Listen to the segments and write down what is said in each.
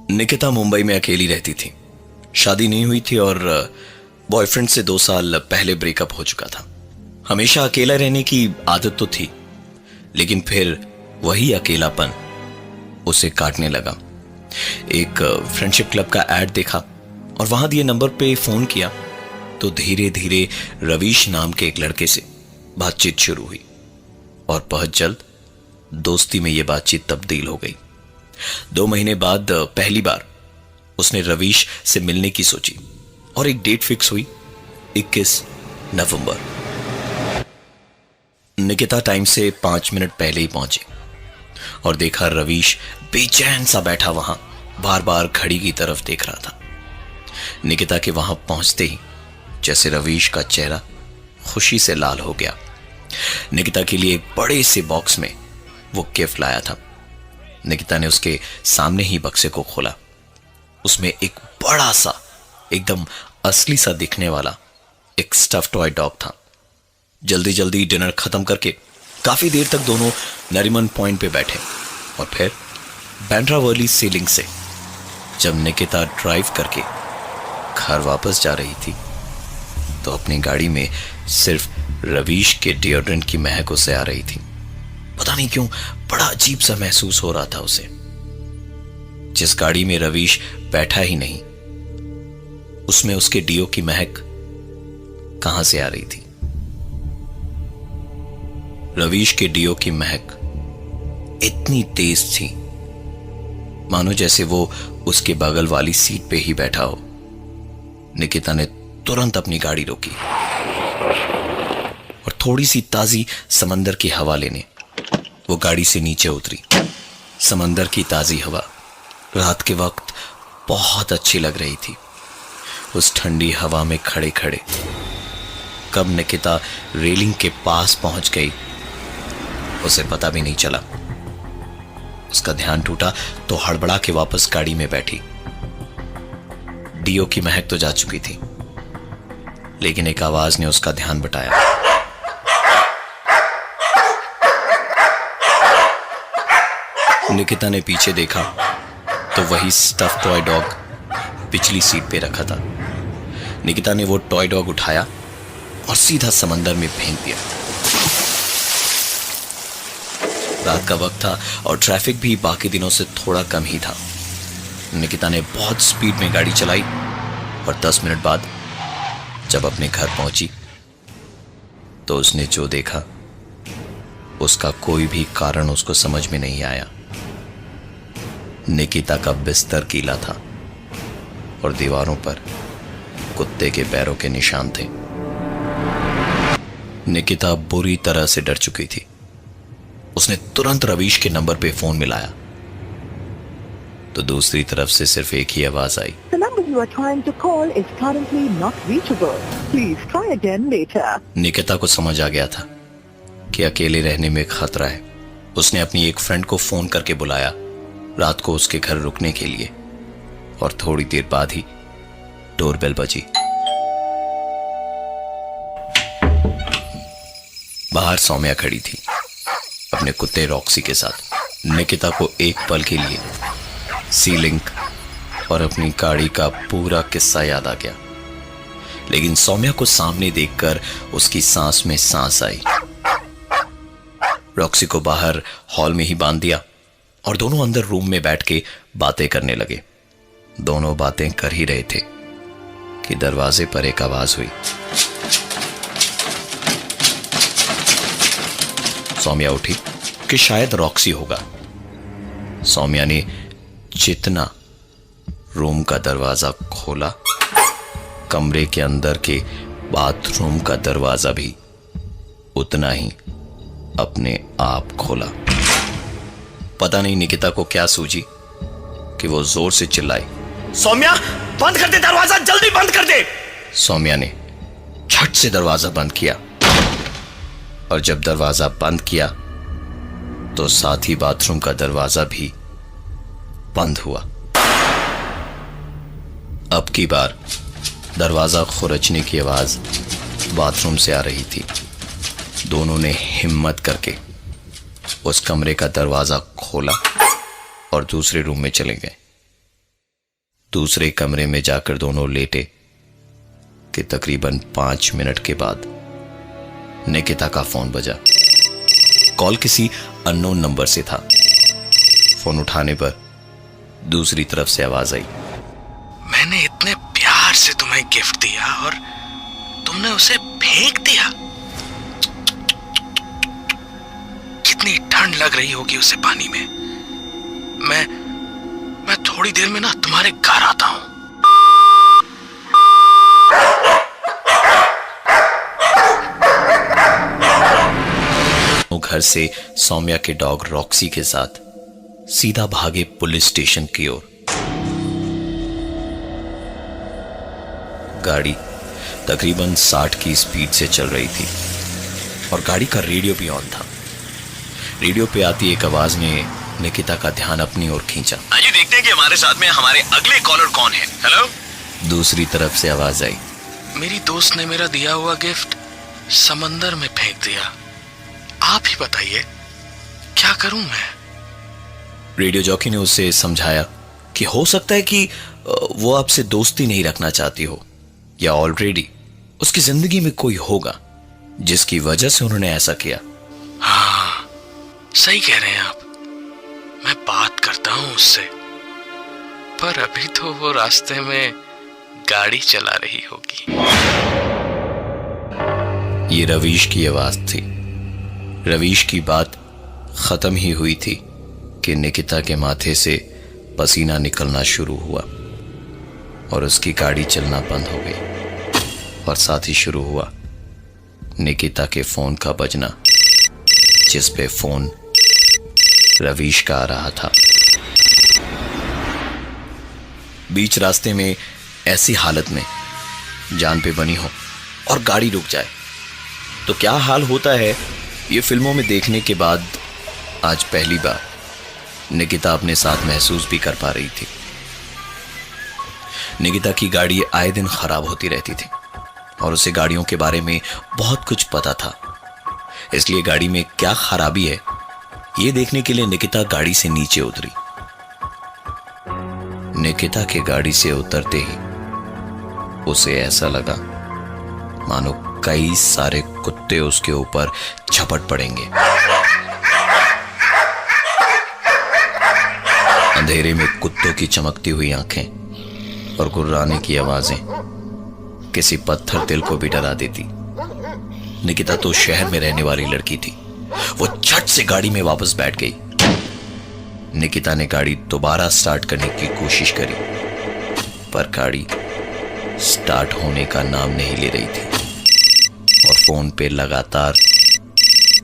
निकिता मुंबई में अकेली रहती थी। शादी नहीं हुई थी और बॉयफ्रेंड से 2 साल पहले ब्रेकअप हो चुका था। हमेशा अकेला रहने की आदत तो थी, लेकिन फिर वही अकेलापन उसे काटने लगा। एक फ्रेंडशिप क्लब का ऐड देखा और वहां दिए नंबर पे फोन किया तो धीरे धीरे रवीश नाम के एक लड़के से बातचीत शुरू हुई और बहुत जल्द दोस्ती में यह बातचीत तब्दील हो गई। 2 महीने बाद पहली बार उसने रवीश से मिलने की सोची और एक डेट फिक्स हुई 21 नवंबर। निकिता टाइम से 5 मिनट पहले ही पहुंची और देखा रवीश बेचैन सा बैठा वहां बार बार घड़ी की तरफ देख रहा था। निकिता के वहां पहुंचते ही जैसे रवीश का चेहरा खुशी से लाल हो गया। निकिता के लिए एक बड़े से बॉक्स में वो गिफ्ट लाया था। निकिता ने उसके सामने ही बक्से को खोला। उसमें एक बड़ा सा, एकदम असली सा दिखने वाला एक स्टफ टॉय डॉग था। जल्दी जल्दी डिनर खत्म करके काफी देर तक दोनों नरीमन पॉइंट पे बैठे और फिर बैंड्रावर्ली सीलिंग से जब निकिता ड्राइव करके घर वापस जा रही थी तो अपनी गाड़ी में सिर्फ रवीश के डिओड्रेंट की महक उसे आ रही थी। पता नहीं क्यों बड़ा अजीब सा महसूस हो रहा था उसे। जिस गाड़ी में रवीश बैठा ही नहीं उसमें उसके डिओ की महक कहां से आ रही थी। रवीश के डिओ की महक इतनी तेज थी मानो जैसे वो उसके बगल वाली सीट पे ही बैठा हो। निकिता ने तुरंत अपनी गाड़ी रोकी और थोड़ी सी ताजी समंदर की हवा लेने वो गाड़ी से नीचे उतरी। समंदर की ताजी हवा रात के वक्त बहुत अच्छी लग रही थी। उस ठंडी हवा में खड़े खड़े कब निकिता रेलिंग के पास पहुंच गई उसे पता भी नहीं चला। उसका ध्यान टूटा तो हड़बड़ा के वापस गाड़ी में बैठी। डियो की महक तो जा चुकी थी, लेकिन एक आवाज ने उसका ध्यान बटाया। निकिता ने पीछे देखा तो वही स्टफ टॉय डॉग पिछली सीट पे रखा था। निकिता ने वो टॉय डॉग उठाया और सीधा समंदर में फेंक दिया। रात का वक्त था और ट्रैफिक भी बाकी दिनों से थोड़ा कम ही था। निकिता ने बहुत स्पीड में गाड़ी चलाई और 10 मिनट बाद जब अपने घर पहुंची तो उसने जो देखा उसका कोई भी कारण उसको समझ में नहीं आया। निकिता का बिस्तर गीला था और दीवारों पर कुत्ते के पैरों के निशान थे। निकिता बुरी तरह से डर चुकी थी। उसने तुरंत रवीश के नंबर पे फोन मिलाया तो दूसरी तरफ से सिर्फ एक ही आवाज आई, The number you are trying to call is currently not reachable. Please try again later. Nikita को समझ आ गया था कि अकेले रहने में खतरा है। उसने अपनी एक फ्रेंड को फोन करके बुलाया रात को उसके घर रुकने के लिए और थोड़ी देर बाद ही डोरबेल बजी। बाहर सौम्या खड़ी थी अपने कुत्ते रॉक्सी के साथ। निकिता को एक पल के लिए सीलिंग और अपनी गाड़ी का पूरा किस्सा याद आ गया, लेकिन सौम्या को सामने देखकर उसकी सांस में सांस आई। रॉक्सी को बाहर हॉल में ही बांध दिया और दोनों अंदर रूम में बैठ के बातें करने लगे। दोनों बातें कर ही रहे थे कि दरवाजे पर एक आवाज हुई। सौम्या उठी कि शायद रॉक्सी होगा। सौम्या ने जितना रूम का दरवाजा खोला, कमरे के अंदर के बाथरूम का दरवाजा भी उतना ही अपने आप खोला। पता नहीं निकिता को क्या सूझी कि वो जोर से चिल्लाई, सौम्या बंद कर दे दरवाजा, जल्दी बंद कर दे। सौम्या ने झट से दरवाजा बंद किया और जब दरवाजा बंद किया तो साथ ही बाथरूम का दरवाजा भी बंद हुआ। अब की बार दरवाजा खुरचने की आवाज बाथरूम से आ रही थी। दोनों ने हिम्मत करके उस कमरे का दरवाजा खोला और दूसरे रूम में चले गए। दूसरे कमरे में जाकर दोनों लेटे कि तकरीबन 5 मिनट के बाद निकिता का फोन बजा। कॉल किसी अननोन नंबर से था। फोन उठाने पर दूसरी तरफ से आवाज आई, मैंने इतने प्यार से तुम्हें गिफ्ट दिया और तुमने उसे फेंक दिया। कितनी ठंड लग रही होगी उसे पानी में। मैं थोड़ी देर में ना तुम्हारे घर आता हूं। घर से सौम्या के डॉग रॉक्सी के साथ सीधा भागे पुलिस स्टेशन की ओर। गाड़ी तकरीबन 60 की स्पीड से चल रही थी और गाड़ी का रेडियो भी ऑन था। रेडियो पे आती एक आवाज ने निकिता का ध्यान अपनी ओर खींचा। आइए देखते हैं कि हमारे साथ में हमारे अगले कॉलर कौन है। हेलो। दूसरी तरफ से आवाज आई, मेरी दोस्त ने मेरा दिया हुआ गिफ्ट समंदर में फेंक दिया। आप ही बताइए क्या करूं मैं। रेडियो जॉकी ने उसे समझाया कि हो सकता है कि वो आपसे दोस्ती नहीं रखना चाहती हो, या ऑलरेडी उसकी जिंदगी में कोई होगा जिसकी वजह से उन्होंने ऐसा किया। हाँ, सही कह रहे हैं आप। मैं बात करता हूं उससे, पर अभी तो वो रास्ते में गाड़ी चला रही होगी। ये रवीश की आवाज थी। रवीश की बात खत्म ही हुई थी कि निकिता के माथे से पसीना निकलना शुरू हुआ और उसकी गाड़ी चलना बंद हो गई। और साथ ही शुरू हुआ निकिता के फोन का बजना, जिस पे फोन रवीश का आ रहा था। बीच रास्ते में ऐसी हालत में जान पे बनी हो और गाड़ी रुक जाए तो क्या हाल होता है, ये फिल्मों में देखने के बाद आज पहली बार निकिता अपने साथ महसूस भी कर पा रही थी। निकिता की गाड़ी आए दिन खराब होती रहती थी और उसे गाड़ियों के बारे में बहुत कुछ पता था। इसलिए गाड़ी में क्या खराबी है ये देखने के लिए निकिता गाड़ी से नीचे उतरी। निकिता के गाड़ी से उतरते ही उसे ऐसा लगा मानो कई सारे कुत्ते उसके ऊपर झपट पड़ेंगे। अंधेरे में कुत्तों की चमकती हुई आंखें और गुर्राने की आवाजें किसी पत्थर दिल को भी डरा देती। निकिता तो शहर में रहने वाली लड़की थी। वो झट से गाड़ी में वापस बैठ गई। निकिता ने गाड़ी दोबारा स्टार्ट करने की कोशिश करी, पर गाड़ी स्टार्ट होने का नाम नहीं ले रही थी और फोन पे लगातार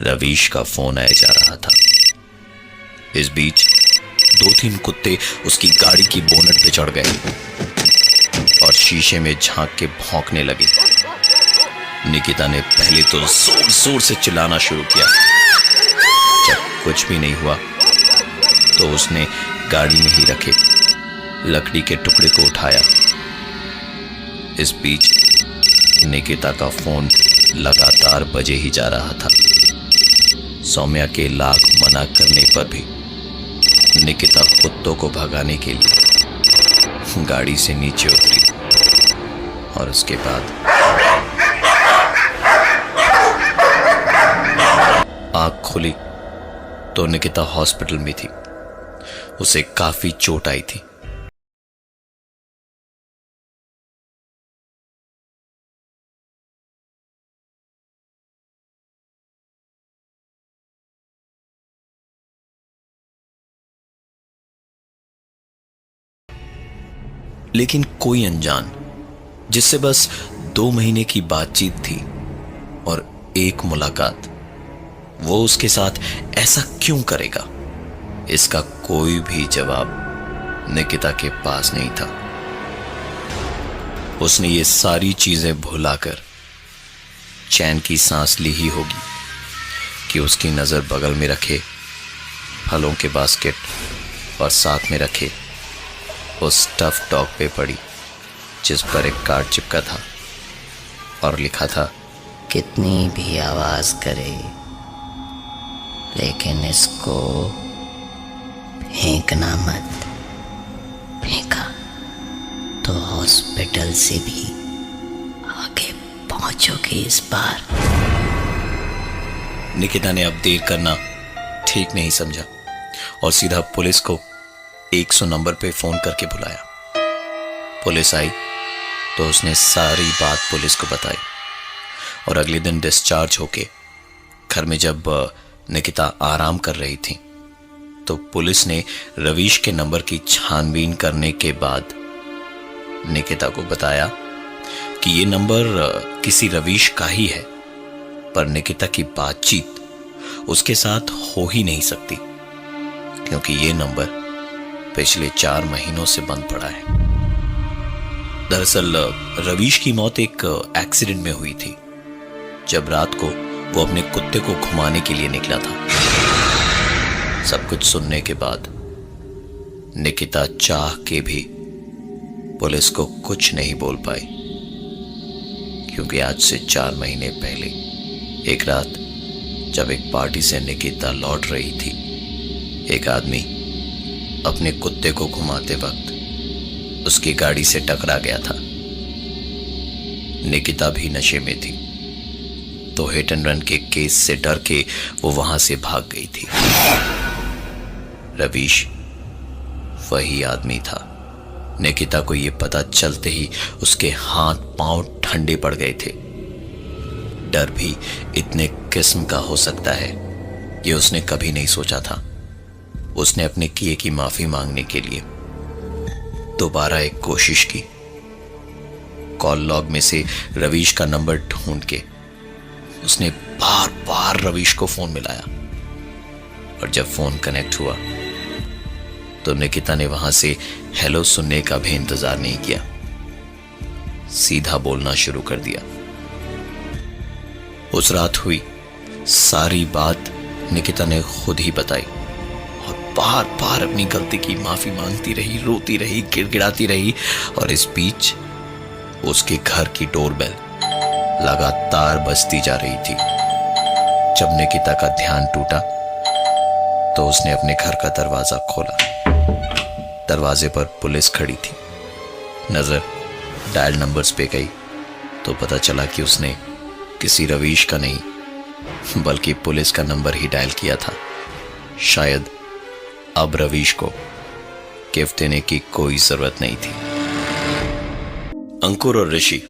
रवीश का फोन आया जा रहा था। इस बीच 2-3 कुत्ते उसकी गाड़ी की बोनट पे चढ़ गए और शीशे में झांक के भौंकने लगे। निकिता ने पहले तो जोर जोर से चिल्लाना शुरू किया। जब कुछ भी नहीं हुआ तो उसने गाड़ी में ही रखे लकड़ी के टुकड़े को उठाया। इस बीच निकिता का फोन लगातार बजे ही जा रहा था। सौम्या के लाख मना करने पर भी निकिता कुत्तों को भगाने के लिए गाड़ी से नीचे उतरी और उसके बाद आंख खुली तो निकिता हॉस्पिटल में थी। उसे काफी चोट आई थी। लेकिन कोई अनजान जिससे बस 2 महीने की बातचीत थी और एक मुलाकात, वो उसके साथ ऐसा क्यों करेगा, इसका कोई भी जवाब निकिता के पास नहीं था। उसने ये सारी चीजें भुलाकर चैन की सांस ली ही होगी कि उसकी नजर बगल में रखे फलों के बास्केट और साथ में रखे उस स्टफ डॉग पे पड़ी जिस पर एक कार्ड चिपका था और लिखा था, कितनी भी आवाज करे लेकिन इसको फेंकना मत। फेंका तो हॉस्पिटल से भी आगे पहुंचोगे इस बार। निकिता ने अब देर करना ठीक नहीं समझा और सीधा पुलिस को 100 नंबर पे फोन करके बुलाया। पुलिस आई तो उसने सारी बात पुलिस को बताई और अगले दिन डिस्चार्ज होके घर में जब निकिता आराम कर रही थी तो पुलिस ने रवीश के नंबर की छानबीन करने के बाद निकिता को बताया कि ये नंबर किसी रवीश का ही है, पर निकिता की बातचीत उसके साथ हो ही नहीं सकती क्योंकि ये नंबर पिछले 4 महीनों से बंद पड़ा है। दरअसल रवीश की मौत एक एक्सीडेंट में हुई थी जब रात को वो अपने कुत्ते को घुमाने के लिए निकला था। सब कुछ सुनने के बाद निकिता चाह के भी पुलिस को कुछ नहीं बोल पाई क्योंकि आज से 4 महीने पहले एक रात जब एक पार्टी से निकिता लौट रही थी, एक आदमी अपने कुत्ते को घुमाते वक्त उसकी गाड़ी से टकरा गया था। निकिता भी नशे में थी तो हिट एंड रन के केस से डर के वो वहां से भाग गई थी। रवीश वही आदमी था। निकिता को यह पता चलते ही उसके हाथ पांव ठंडे पड़ गए थे। डर भी इतने किस्म का हो सकता है ये उसने कभी नहीं सोचा था। उसने अपने किए की माफी मांगने के लिए दोबारा एक कोशिश की। कॉल लॉग में से रवीश का नंबर ढूंढ के उसने बार बार रवीश को फोन मिलाया और जब फोन कनेक्ट हुआ तो निकिता ने वहां से हेलो सुनने का भी इंतजार नहीं किया, सीधा बोलना शुरू कर दिया। उस रात हुई सारी बात निकिता ने खुद ही बताई और बार बार अपनी गलती की माफी मांगती रही, रोती रही, गिड़गिड़ाती रही और इस बीच उसके घर की डोरबेल लगातार बजती जा रही थी। जब निकिता का ध्यान टूटा तो उसने अपने घर का दरवाजा खोला। दरवाजे पर पुलिस खड़ी थी। नजर डायल नंबर्स पे गई तो पता चला कि उसने किसी रवीश का नहीं बल्कि पुलिस का नंबर ही डायल किया था। शायद अब रवीश को गिफ्ट देने की कोई जरूरत नहीं थी। अंकुर और ऋषि